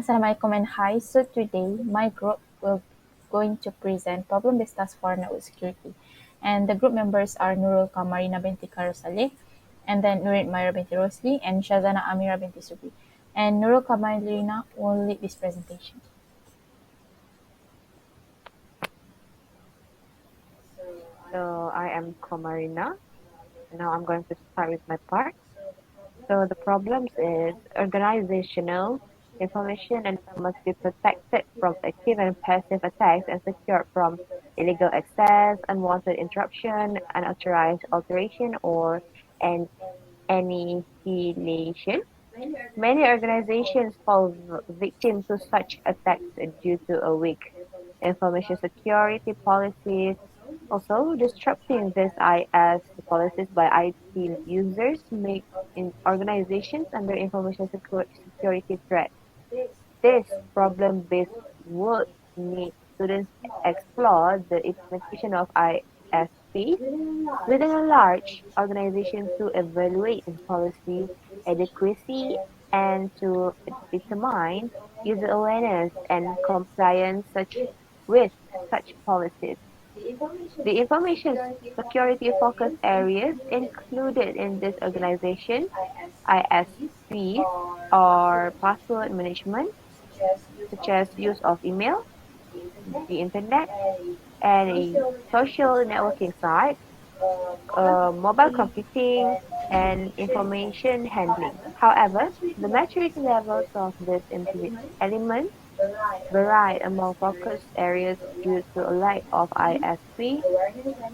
Assalamualaikum and hi. So today my group will going to present problem-based task for network security. And the group members are NURUL QAMARINA binti SALEH, and then Nureen Umaira binti Rosli, and SYAZANA AMIRA binti SUBRI. And NURUL QAMARINA will lead this presentation. So I am QAMARINA. Now I'm going to start with my part. So the problems is organizational information and must be protected from active and passive attacks and secured from illegal access, unwanted interruption, unauthorized alteration, or an annihilation. Many organizations fall victim to such attacks due to a weak information security policies. Also, disrupting these IS policies by IT users make organizations under information security threat. This problem-based work needs students explore the implementation of ISP within a large organization to evaluate policy adequacy and to determine user awareness and compliance with such policies. The information security focus areas included in this organization, ISPs, are password management, such as use of email, the internet, and a social networking site, mobile computing, and information handling. However, the maturity levels of these elements vary among focus areas due to a lack of ISP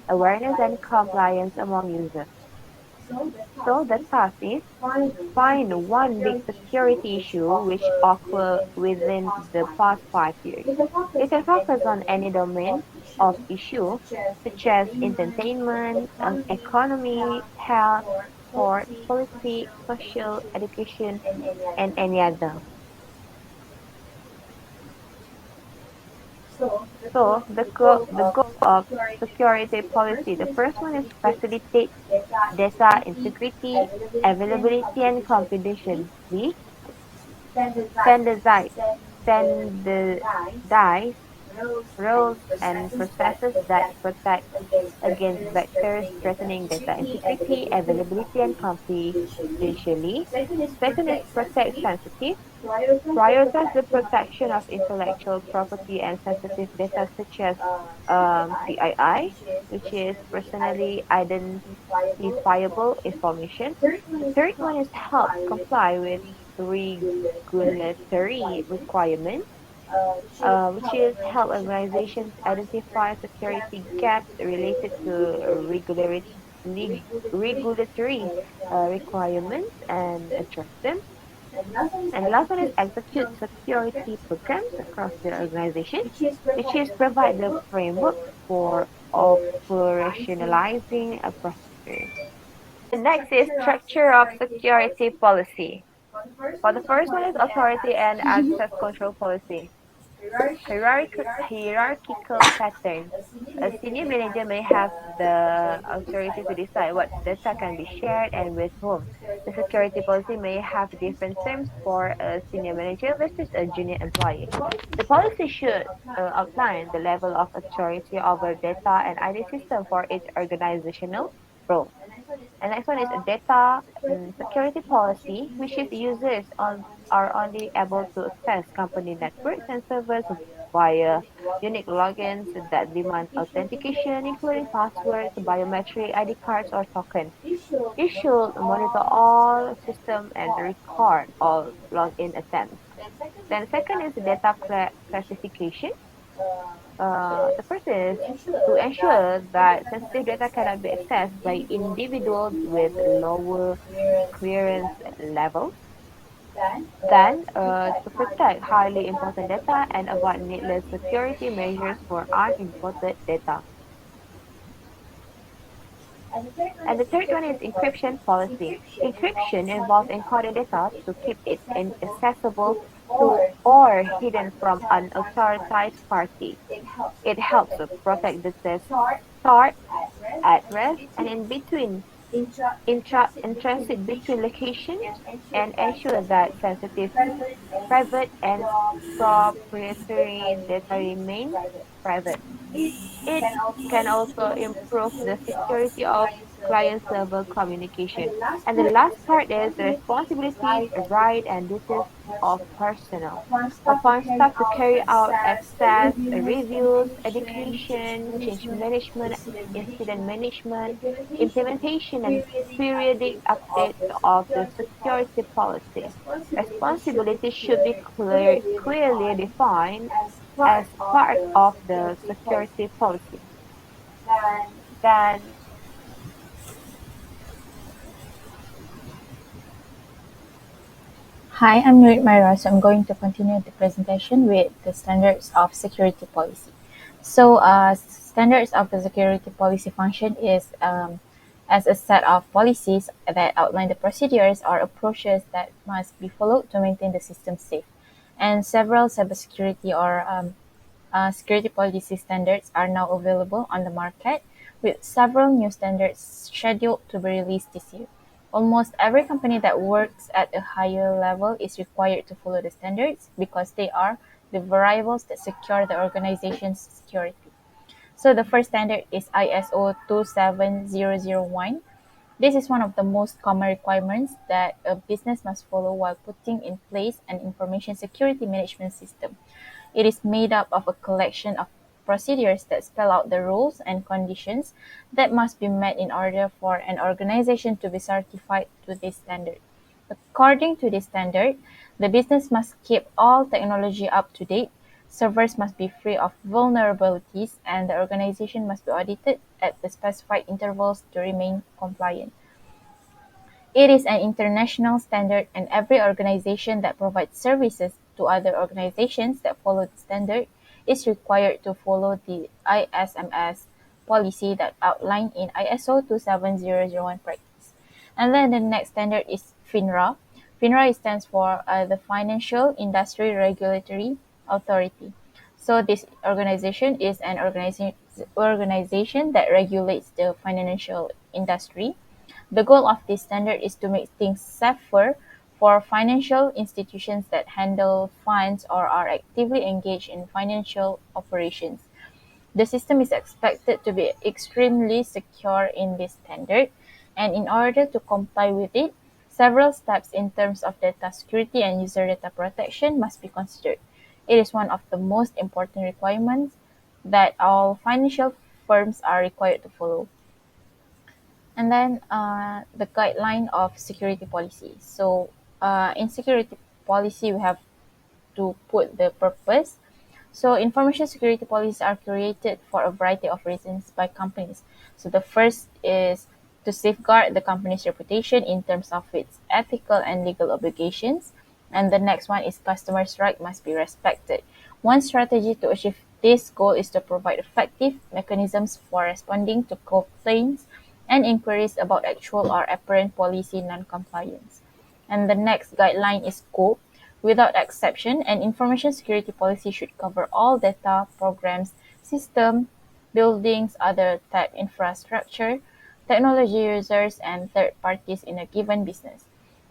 awareness and compliance among users. So the task is find one big security issue which occurred within the past 5 years. You can focus on any domain of issue such as entertainment, economy, health, sport, policy, social, education, and any other. So the goal of security policy, the first one is facilitate data integrity, availability, and confidentiality. Standardize, standardize rules and processes that protect against vectors threatening data integrity, availability, and confidentiality. Second is protect sensitive. Prioritize the protection of intellectual property and sensitive data such as PII, which is personally identifiable information. The third one is help comply with regulatory requirements, which is help organizations identify security gaps related to regulatory requirements and address them. And the last one is execute security programs across the organization, which is provide the framework for operationalizing a procedure. The next is structure of security policy. For the first one is authority and access control policy. Hierarchical pattern. A senior manager may have the authority to decide what data can be shared and with whom. The security policy may have different terms for a senior manager versus a junior employee. The policy should outline the level of authority over data and ID system for each organizational role. And next one is a data security policy, which is are only able to access company networks and servers via unique logins that demand authentication, including passwords, biometric ID cards, or tokens. It should monitor all systems and record all login attempts. Then second is data classification. The first is to ensure that sensitive data cannot be accessed by individuals with lower clearance levels. Then, to protect highly important data and avoid needless security measures for unimportant data. And the third one is encryption policy. Encryption involves encoding data to keep it inaccessible to or hidden from an unauthorized party. It helps to protect the start, at rest, and in between Intransit between locations and ensure that sensitive, private, and proprietary data remains private. It can also improve the security of client-server communication. And the last part is the responsibilities, right, and duties of personnel. Upon staff to carry out access reviews, education, change management, incident management, implementation, and periodic updates of the security policy. Responsibilities should be clearly defined as part of the security policy. Then, Hi, I'm Nureen Umaira, so I'm going to continue the presentation with the standards of security policy. So, standards of the security policy function is as a set of policies that outline the procedures or approaches that must be followed to maintain the system safe. And several cybersecurity or security policy standards are now available on the market, with several new standards scheduled to be released this year. Almost every company that works at a higher level is required to follow the standards because they are the variables that secure the organization's security. So the first standard is ISO 27001. This is one of the most common requirements that a business must follow while putting in place an information security management system. It is made up of a collection of procedures that spell out the rules and conditions that must be met in order for an organization to be certified to this standard. According to this standard, the business must keep all technology up to date, servers must be free of vulnerabilities, and the organization must be audited at the specified intervals to remain compliant. It is an international standard, and every organization that provides services to other organizations that follow the standard is required to follow the ISMS policy that outlined in ISO 27001 practice. And then the next standard is FINRA. FINRA stands for the Financial Industry Regulatory Authority. So this organization is an organization that regulates the financial industry. The goal of this standard is to make things safer for financial institutions that handle funds or are actively engaged in financial operations. The system is expected to be extremely secure in this standard, and in order to comply with it, several steps in terms of data security and user data protection must be considered. It is one of the most important requirements that all financial firms are required to follow. And then the guideline of security policy. So in security policy, we have to put the purpose. So information security policies are created for a variety of reasons by companies. So the first is to safeguard the company's reputation in terms of its ethical and legal obligations. And the next one is customers' right must be respected. One strategy to achieve this goal is to provide effective mechanisms for responding to complaints and inquiries about actual or apparent policy non-compliance. And the next guideline is scope. Without exception, an information security policy should cover all data, programs, systems, buildings, other type infrastructure, technology users, and third parties in a given business.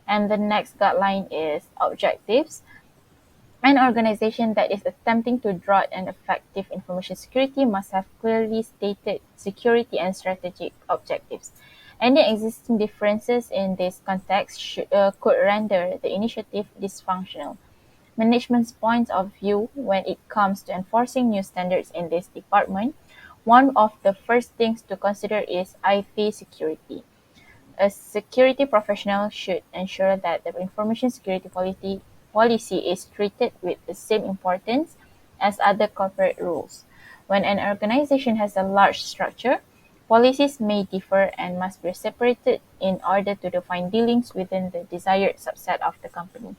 And the next guideline is objectives. An organization that is attempting to draw an effective information security must have clearly stated security and strategic objectives. Any existing differences in this context could render the initiative dysfunctional. Management's point of view when it comes to enforcing new standards in this department, one of the first things to consider is IT security. A security professional should ensure that the information security policy is treated with the same importance as other corporate rules. When an organization has a large structure, policies may differ and must be separated in order to define dealings within the desired subset of the company.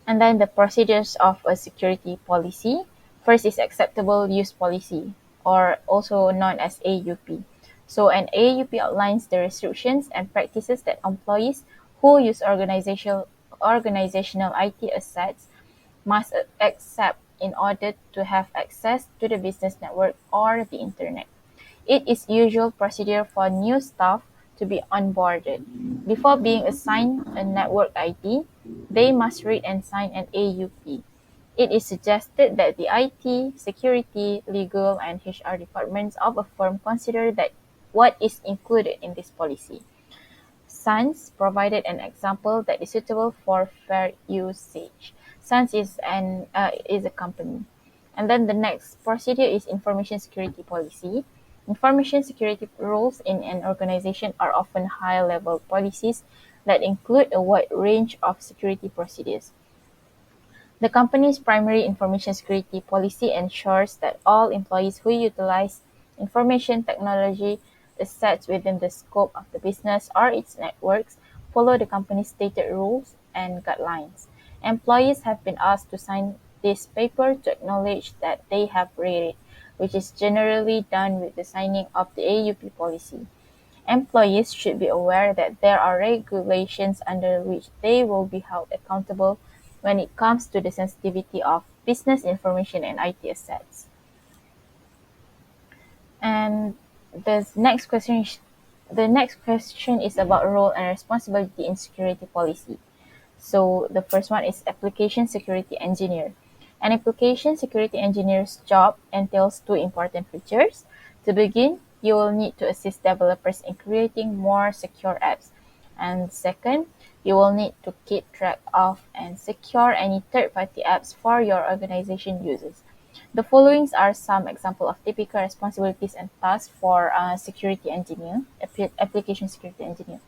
And then the procedures of a security policy. First is acceptable use policy, or also known as AUP. So an AUP outlines the restrictions and practices that employees who use organizational IT assets must accept in order to have access to the business network or the internet. It is usual procedure for new staff to be onboarded. Before being assigned a network IT, they must read and sign an AUP. It is suggested that the IT, security, legal, and HR departments of a firm consider that what is included in this policy. Sans provided an example that is suitable for fair usage. Sans is a company. And then the next procedure is information security policy. Information security rules in an organization are often high-level policies that include a wide range of security procedures. The company's primary information security policy ensures that all employees who utilize information technology assets within the scope of the business or its networks follow the company's stated rules and guidelines. Employees have been asked to sign this paper to acknowledge that they have read it, which is generally done with the signing of the AUP policy. Employees should be aware that there are regulations under which they will be held accountable when it comes to the sensitivity of business information and IT assets. And the next question is about role and responsibility in security policy. So the first one is application security engineer. An application security engineer's job entails two important features. To begin, you will need to assist developers in creating more secure apps. And second, you will need to keep track of and secure any third-party apps for your organization uses. The following are some examples of typical responsibilities and tasks for a security engineer, application security engineer.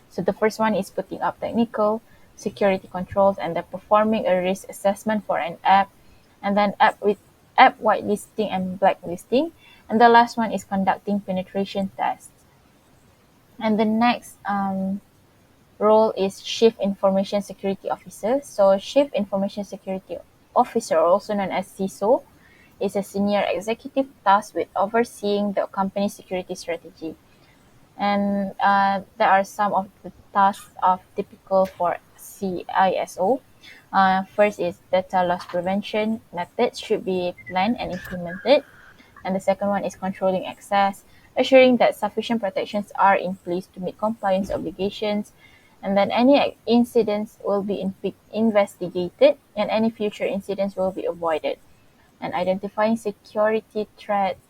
So the first one is putting up technical security controls and then performing a risk assessment for an app, and then app whitelisting and blacklisting. And the last one is conducting penetration tests. And the next role is Chief Information Security Officer. So Chief Information Security Officer, also known as CISO, is a senior executive tasked with overseeing the company's security strategy. And there are some of the tasks of typical for CISO. First is data loss prevention methods should be planned and implemented. And the second one is controlling access, assuring that sufficient protections are in place to meet compliance obligations. And then any incidents will be investigated and any future incidents will be avoided. And identifying security threats,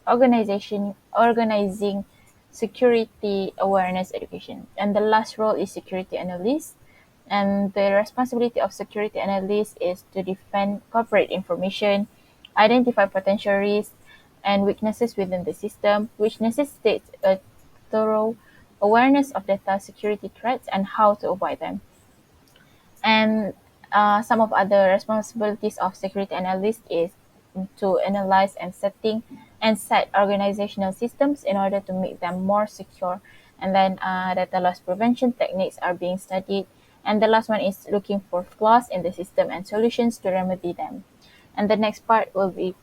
organizing security awareness education. And the last role is security analyst. And the responsibility of security analyst is to defend corporate information, identify potential risks and weaknesses within the system, which necessitates a thorough awareness of data security threats and how to avoid them. And some of other responsibilities of security analyst is to analyze and set organizational systems in order to make them more secure. And then data loss prevention techniques are being studied. And the last one is looking for flaws in the system and solutions to remedy them. And the next part will be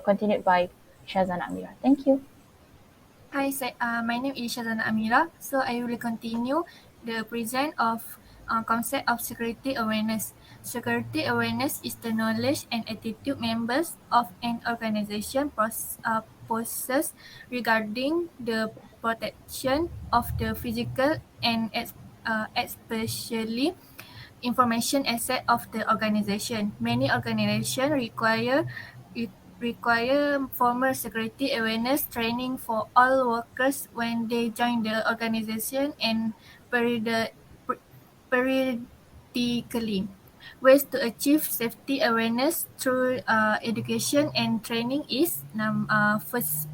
continued by SYAZANA AMIRA. Thank you. Hi, my name is SYAZANA AMIRA. So I will continue the present of concept of security awareness. Security awareness is the knowledge and attitude members of an organization possess regarding the protection of the physical and especially information asset of the organization. Many organizations require formal security awareness training for all workers when they join the organization and periodically. Ways to achieve safety awareness through education and training is first,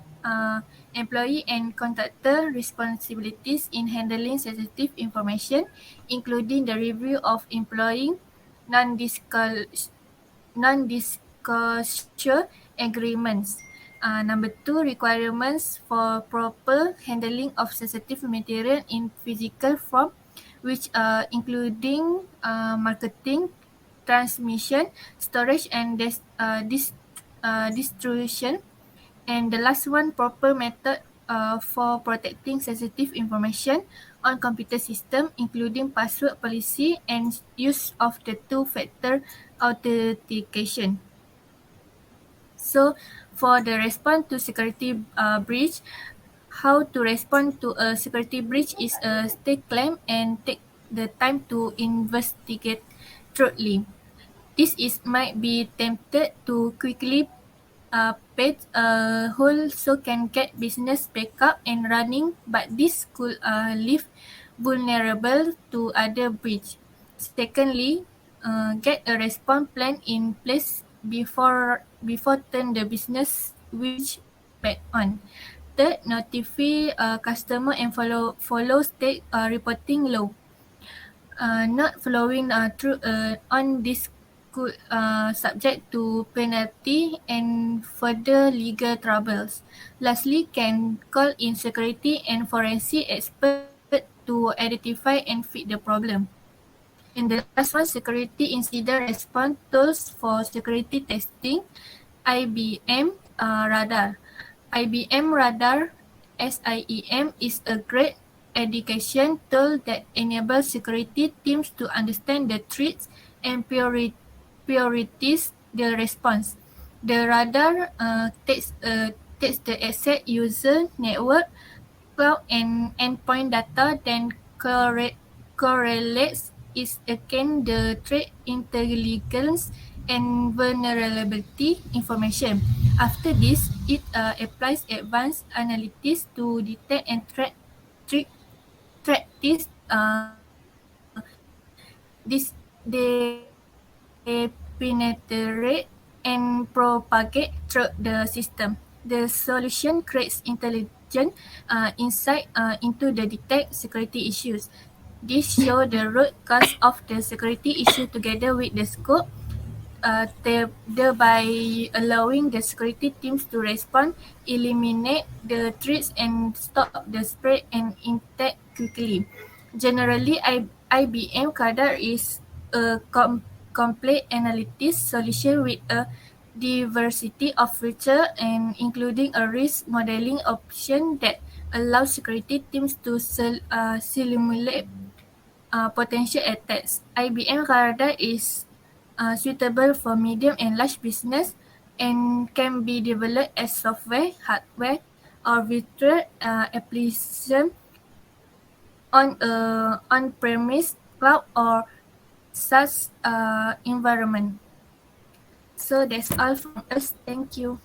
employee and contractor responsibilities in handling sensitive information, including the review of employee non-disclosure agreements. Number two, requirements for proper handling of sensitive material in physical form, which including marketing, transmission, storage, and distribution. And the last one, proper method for protecting sensitive information on computer system, including password policy and use of the two-factor authentication. So for the response to security breach, how to respond to a security breach is a stay calm and take the time to investigate thoroughly. This is might be tempted to quickly patch a hole so can get business back up and running, but this could leave vulnerable to other breach. Secondly, get a response plan in place before turn the business switch back on. Third, notify customer and follow state reporting law. Not following through on this could subject to penalty and further legal troubles. Lastly, can call in security and forensic expert to identify and fix the problem. And the last one, security incident response tools for security testing, IBM radar. IBM radar SIEM is a great education tool that enables security teams to understand the threats and prioritize the response. The radar takes the asset user network, cloud and endpoint data, then correlates it against the threat intelligence and vulnerability information. After this, it applies advanced analytics to detect and threat, threat this they penetrate and propagate through the system. The solution creates intelligent insight into the detect security issues. This shows the root cause of the security issue together with the scope, thereby allowing the security teams to respond, eliminate the threats, and stop the spread and attack quickly. Generally, IBM Kadar is a complete analytics solution with a diversity of features and including a risk modeling option that allows security teams to simulate potential attacks. IBM Radar is suitable for medium and large business and can be developed as software, hardware, or virtual application on a on-premise cloud or SaaS environment. So that's all from us. Thank you.